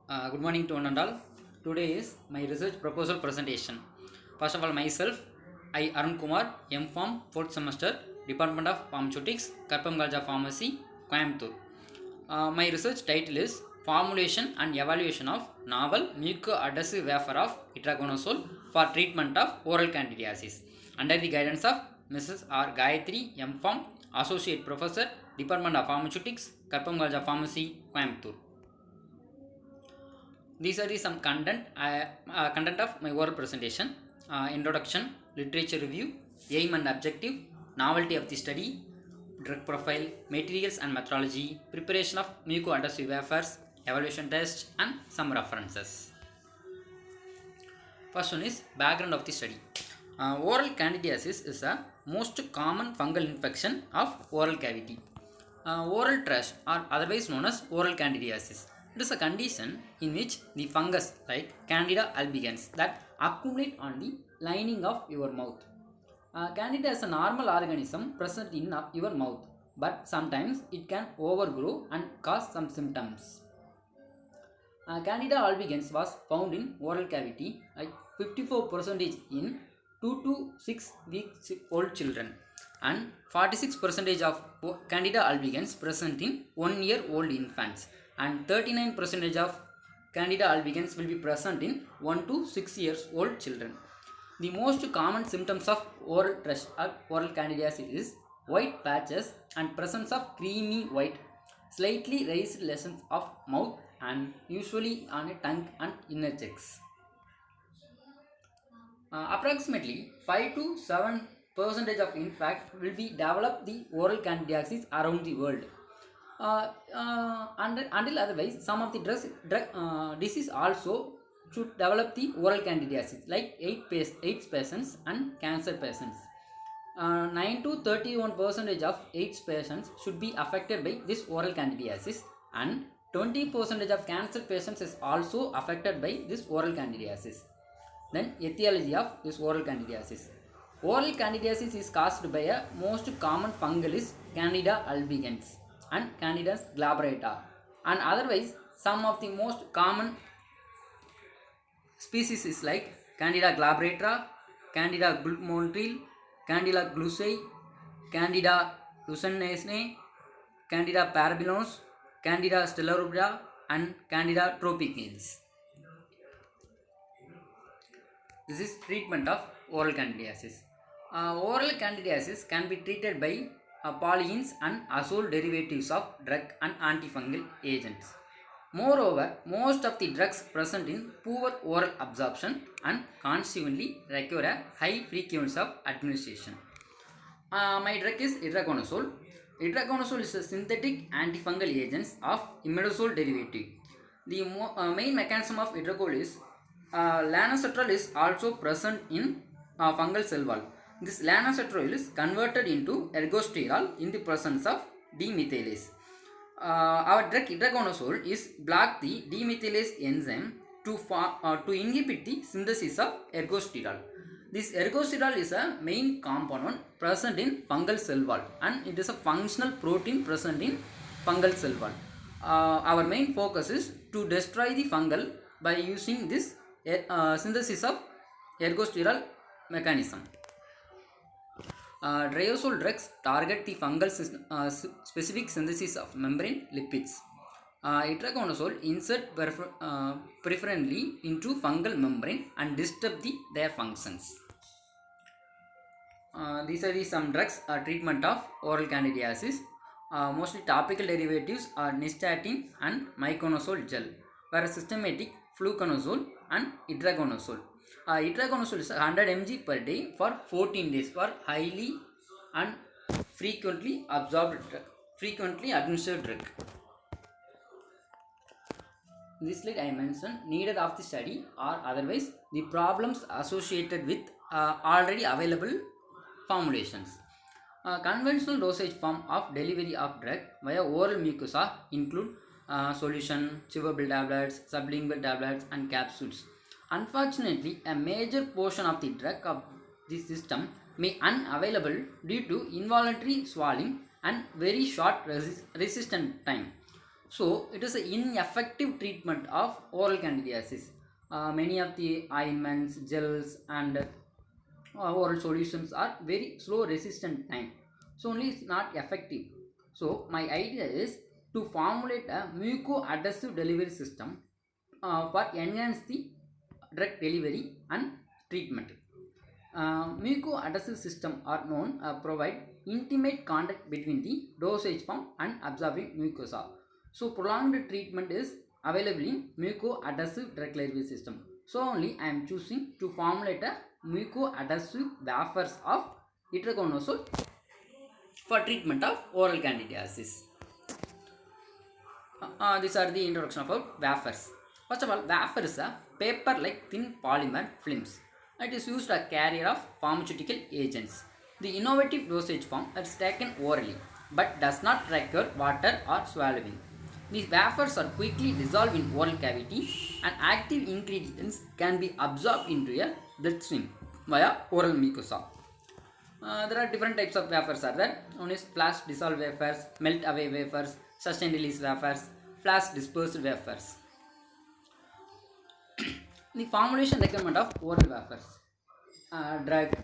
Good morning to one and all. Today is my research proposal presentation. First of all, myself, I Arun Kumar, M.Pharm, 4th semester, Department of Pharmaceutics, Karpam College of Pharmacy, Coimbatore. My research title is Formulation and Evaluation of Novel Mucoadhesive Wafer of Itraconazole for Treatment of Oral Candidiasis under the guidance of Mrs. R. Gayatri, M.Pharm, Associate Professor, Department of Pharmaceutics, Karpam College of Pharmacy, Coimbatore. These are the some content of my oral presentation. Introduction, literature review, aim and objective, novelty of the study, drug profile, materials and methodology, preparation of mucoadhesive wafers, evaluation test, and some references. First one is background of the study. Oral candidiasis is a most common fungal infection of oral cavity. Oral thrush or otherwise known as oral candidiasis. It is a condition in which the fungus like Candida albicans that accumulate on the lining of your mouth. Candida is a normal organism present in your mouth, but sometimes it can overgrow and cause some symptoms. Candida albicans was found in oral cavity like 54% in 2 to 6 weeks old children and 46% of Candida albicans present in 1 year old infants and 39% of Candida albicans will be present in 1 to 6 years old children. The most common symptoms of oral thrush or oral candidiasis is white patches and presence of creamy white, slightly raised lesions of mouth and usually on a tongue and inner cheeks. Approximately 5 to 7% of infant will be develop the oral candidiasis around the world. Until otherwise, some of the disease also should develop the oral candidiasis like AIDS patients and cancer patients. 9 to 31% of AIDS patients should be affected by this oral candidiasis and 20% of cancer patients is also affected by this oral candidiasis. Then etiology of this oral candidiasis. Oral candidiasis is caused by a most common fungal is Candida albicans and Candida glabrata, and otherwise some of the most common species is like Candida glabrata, Candida glumontril, Candida glucei, Candida lucernacea, Candida parabellans, Candida stellarubra, and Candida tropicalis. This is treatment of oral candidiasis. Oral candidiasis can be treated by polyenes and azole derivatives of drug and antifungal agents. Moreover, most of the drugs present in poor oral absorption and consequently require a high frequency of administration. My drug is itraconazole. Itraconazole is a synthetic antifungal agent of imidazole derivative. The main mechanism of itraconazole is lanocetrol is also present in fungal cell wall. This lanocetrol is converted into ergosterol in the presence of demethylase. Our drug itraconazole is block the demethylase enzyme to inhibit the synthesis of ergosterol. This ergosterol is a main component present in fungal cell wall and it is a functional protein present in fungal cell wall. Our main focus is to destroy the fungal by using this synthesis of ergosterol mechanism. Triazole drugs target the fungal specific synthesis of membrane lipids. Itraconazole insert preferentially into fungal membrane and disturb their functions. These are some drugs treatment of oral candidiasis. Mostly topical derivatives are nystatin and miconazole gel, whereas systematic fluconazole and itraconazole. Itraconazole is 100 mg per day for 14 days for highly and frequently administered drug. This slide I mentioned needed of the study or otherwise the problems associated with already available formulations. Conventional dosage form of delivery of drug via oral mucosa include solution, chewable tablets, sublingual tablets and capsules. Unfortunately, a major portion of the drug of this system may unavailable due to involuntary swallowing and very short resistant time. So it is an ineffective treatment of oral candidiasis. Many of the ointments, gels, and oral solutions are very slow resistant time. So only it's not effective. So my idea is to formulate a mucoadhesive delivery system for enhance the drug delivery and treatment. Mucoadhesive system are known provide intimate contact between the dosage form and absorbing mucosa. So prolonged treatment is available in mucoadhesive drug delivery system. So only I am choosing to formulate a mucoadhesive wafers of itraconazole for treatment of oral candidiasis. These are the introduction about wafers. First of all, wafer is a paper-like thin polymer films. It is used as a carrier of pharmaceutical agents. The innovative dosage form is taken orally, but does not require water or swallowing. These wafers are quickly dissolved in oral cavity, and active ingredients can be absorbed into a bloodstream via oral mucosa. There are different types of wafers are there. One is flash dissolved wafers, melt away wafers, sustained release wafers, flash dispersed wafers. The formulation requirement of oral wafers: drug,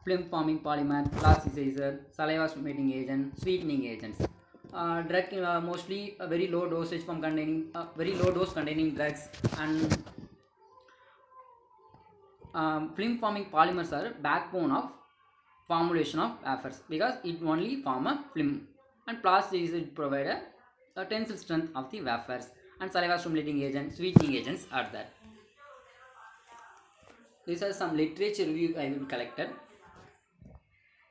film forming polymer, plasticizer, saliva stimulating agent, sweetening agents. Drug mostly a very low dosage from containing very low dose containing drugs, and film forming polymers are backbone of formulation of wafers because it only form a film, and plastic provide a tensile strength of the wafers, and saliva stimulating agent, sweetening agents are there. These are some literature review I will collected.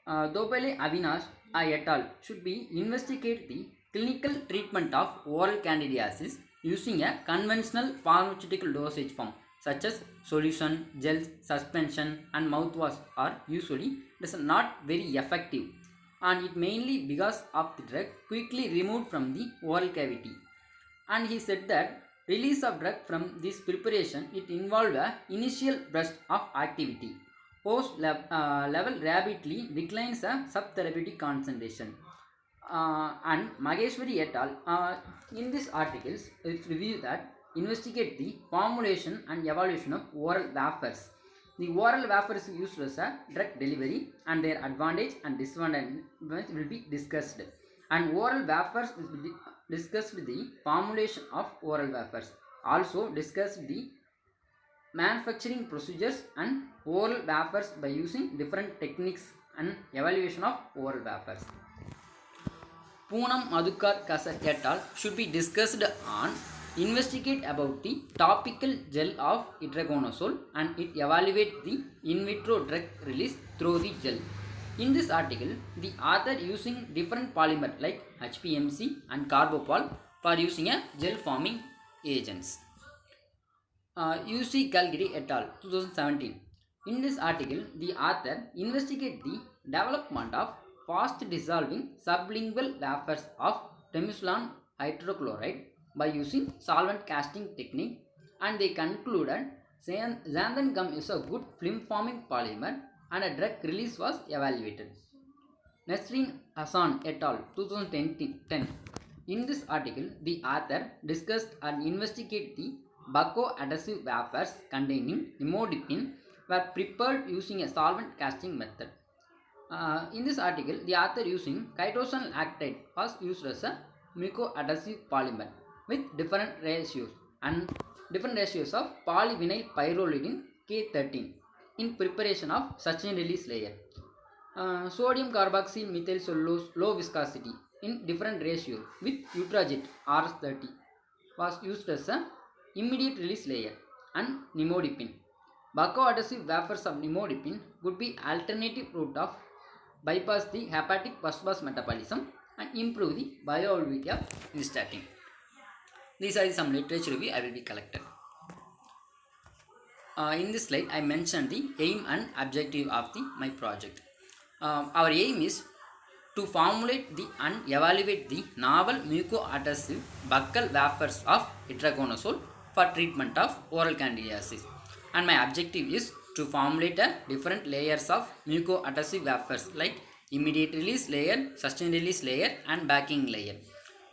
Dopele Avinash et al. Should be investigate the clinical treatment of oral candidiasis using a conventional pharmaceutical dosage form such as solution, gels, suspension, and mouthwash are usually not very effective, and it mainly because of the drug quickly removed from the oral cavity. And he said that release of drug from this preparation it involved a initial burst of activity. Post level rapidly declines a subtherapeutic concentration. And Mageshwari et al. In this articles, it review that investigate the formulation and evaluation of oral wafers. The oral wafers used as a drug delivery, and their advantage and disadvantage will be discussed. And oral wafers will be discussed the formulation of oral wafers. Also discussed the manufacturing procedures and oral wafers by using different techniques and evaluation of oral wafers. Poonam Madhukar Kasar et al. Should be discussed on investigate about the topical gel of itraconazole and it evaluate the in vitro drug release through the gel. In this article, the author using different polymer like HPMC and carbopol for using a gel forming agents. UC Calgary et al. 2017. In this article, the author investigate the development of fast dissolving sublingual wafers of temsulon hydrochloride by using solvent casting technique, and they concluded xanthan gum is a good film forming polymer and a drug release was evaluated. Nesreen Hassan et al. 2010. In this article, the author discussed and investigated the Bucco adhesive wafers containing nimodipine were prepared using a solvent casting method. In this article, the author using chitosan lactate was used as a mucoadhesive polymer with different ratios of polyvinyl pyrrolidine K13 in preparation of sustained release layer. Sodium carboxyl methyl cellulose low viscosity in different ratios with Utrajet RS30 was used as a immediate release layer, and nimodipine. Bucco adhesive wafers of nimodipine would be alternative route of bypass the hepatic first pass metabolism and improve the bioavailability of nystatin. These are some literature review I will be collected. In this slide, I mentioned the aim and objective of my project. Our aim is to formulate and evaluate the novel mucoadhesive buccal wafers of itraconazole for treatment of oral candidiasis, and my objective is to formulate different layers of mucoadhesive wafers like immediate release layer, sustained release layer, and backing layer.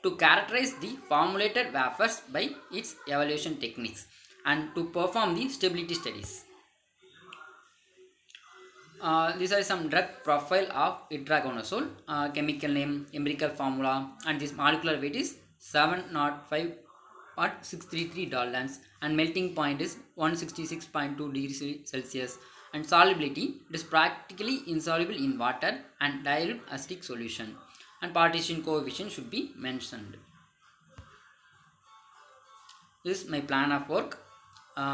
to characterize the formulated wafers by its evaluation techniques and to perform the stability studies. These are some drug profile of itraconazole, chemical name, empirical formula, and this molecular weight is 705.633 Daltons, and melting point is 166.2 degrees Celsius, and solubility, it is practically insoluble in water and dilute acidic solution, and partition coefficient should be mentioned. This is my plan of work.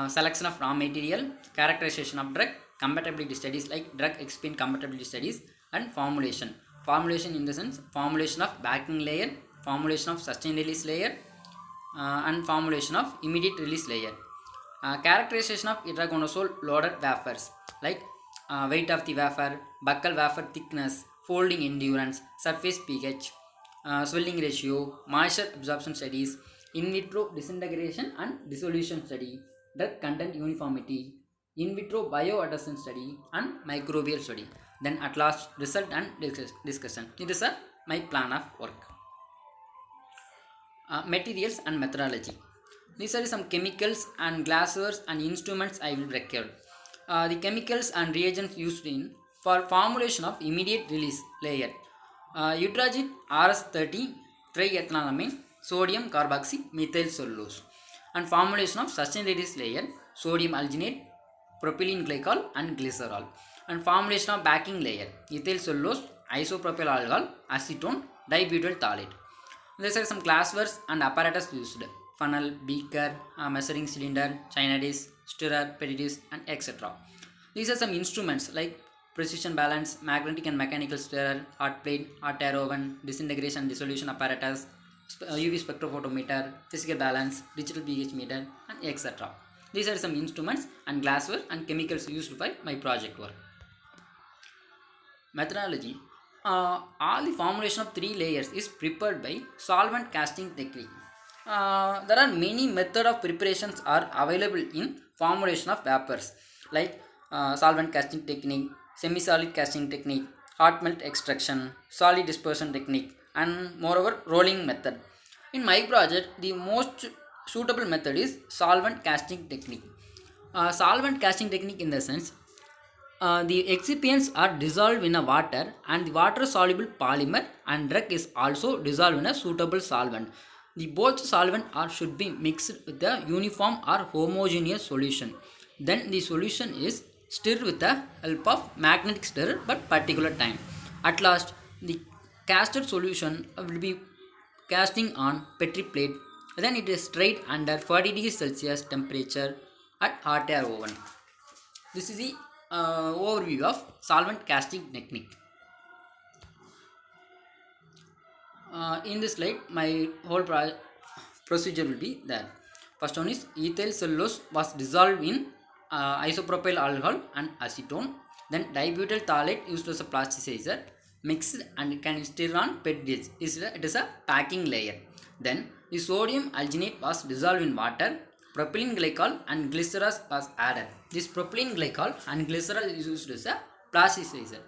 Selection of raw material, characterization of drug, compatibility studies like drug excipient compatibility studies, and formulation. Formulation in the sense formulation of backing layer, formulation of sustained release layer, and formulation of immediate release layer. Characterization of itraconazole loaded wafers like weight of the wafer, buccal wafer thickness, folding endurance, surface pH, swelling ratio, moisture absorption studies, in vitro disintegration and dissolution study, drug content uniformity, in vitro bioadhesion study, and microbial study. Then at last result and discussion. It is my plan of work. Materials and methodology. These are some chemicals and glasswares and instruments I will record. The chemicals and reagents used in for formulation of immediate release layer. Utrazit RS30 triethanolamine sodium carboxy methyl cellulose, and formulation of sustained release layer sodium alginate, propylene glycol, and glycerol, and formulation of backing layer ethyl cellulose, isopropyl alcohol, acetone, dibutyl phthalate. These are some glasswares and apparatus used: funnel, beaker, measuring cylinder, china dish, stirrer, petri dish, and etc. These are some instruments like precision balance, magnetic and mechanical stirrer, hot plate, hot air oven, disintegration and dissolution apparatus, UV spectrophotometer, physical balance, digital pH meter, and etc. These are some instruments and glassware and chemicals used by my project work. Methodology. All the formulation of three layers is prepared by solvent casting technique. There are many methods of preparations are available in formulation of vapors like solvent casting technique, semi-solid casting technique, hot melt extraction, solid dispersion technique, and moreover rolling method. In my project, the most suitable method is solvent casting technique. Solvent casting technique in the sense the excipients are dissolved in a water and the water soluble polymer and drug is also dissolved in a suitable solvent. The both solvent are should be mixed with a uniform or homogeneous solution. Then the solution is stirred with the help of magnetic stirrer but particular time. At last the casted solution will be casting on petri plate. Then it is straight under 40 degrees Celsius temperature at hot air oven. This is the overview of solvent casting technique. In this slide, my whole procedure will be there. First one is ethyl cellulose was dissolved in isopropyl alcohol and acetone. Then dibutyl phthalate used as a plasticizer, mixed and can stir on pet dish. It is a packing layer. Then the sodium alginate was dissolved in water. Propylene glycol and glycerol was added. This propylene glycol and glycerol is used as a plasticizer.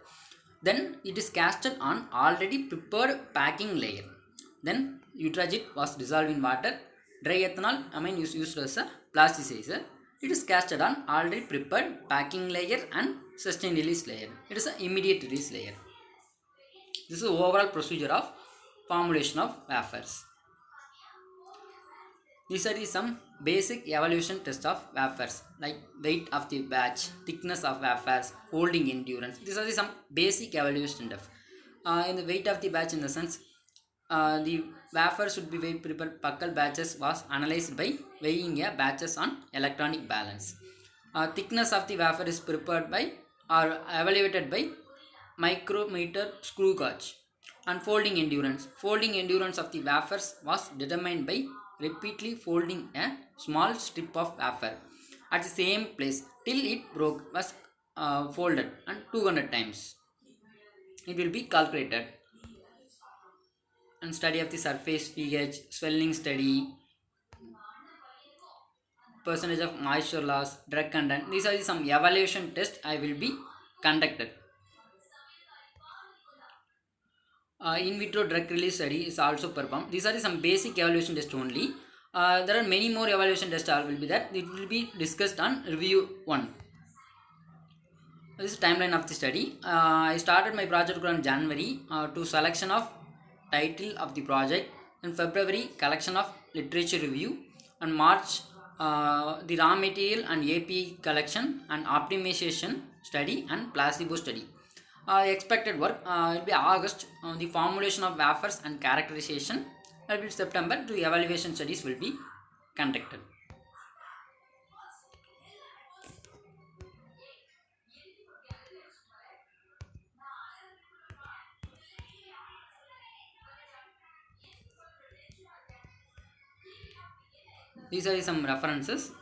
Then it is casted on already prepared packing layer. Then utrazit was dissolved in water. Dry ethanol amine is used as a plasticizer. It is casted on already prepared packing layer and sustained release layer. It is an immediate release layer. This is the overall procedure of formulation of wafers. These are some basic evaluation tests of wafers like weight of the batch, thickness of wafers, holding endurance. These are some basic evaluation tests. In the weight of the batch in the sense, the wafer should be weighed prepared buccal batches was analyzed by weighing a batches on electronic balance. Thickness of the wafer is prepared by or evaluated by micrometer screw gauge. And folding endurance. Folding endurance of the wafers was determined by repeatedly folding a small strip of wafer at the same place till it broke was folded and 200 times. It will be calculated. And study of the surface pH, swelling study, percentage of moisture loss, drug content. These are some evaluation tests I will be conducted. In vitro drug release study is also performed. These are some basic evaluation tests only. There are many more evaluation tests will be there. It will be discussed on review 1. This is timeline of the study. I started my project on January to selection of title of the project. In February, collection of literature review. And March, the raw material and API collection and optimization study and placebo study. Expected work will be August, the formulation of wafers and characterization. Will be September, the evaluation studies will be conducted. These are some references.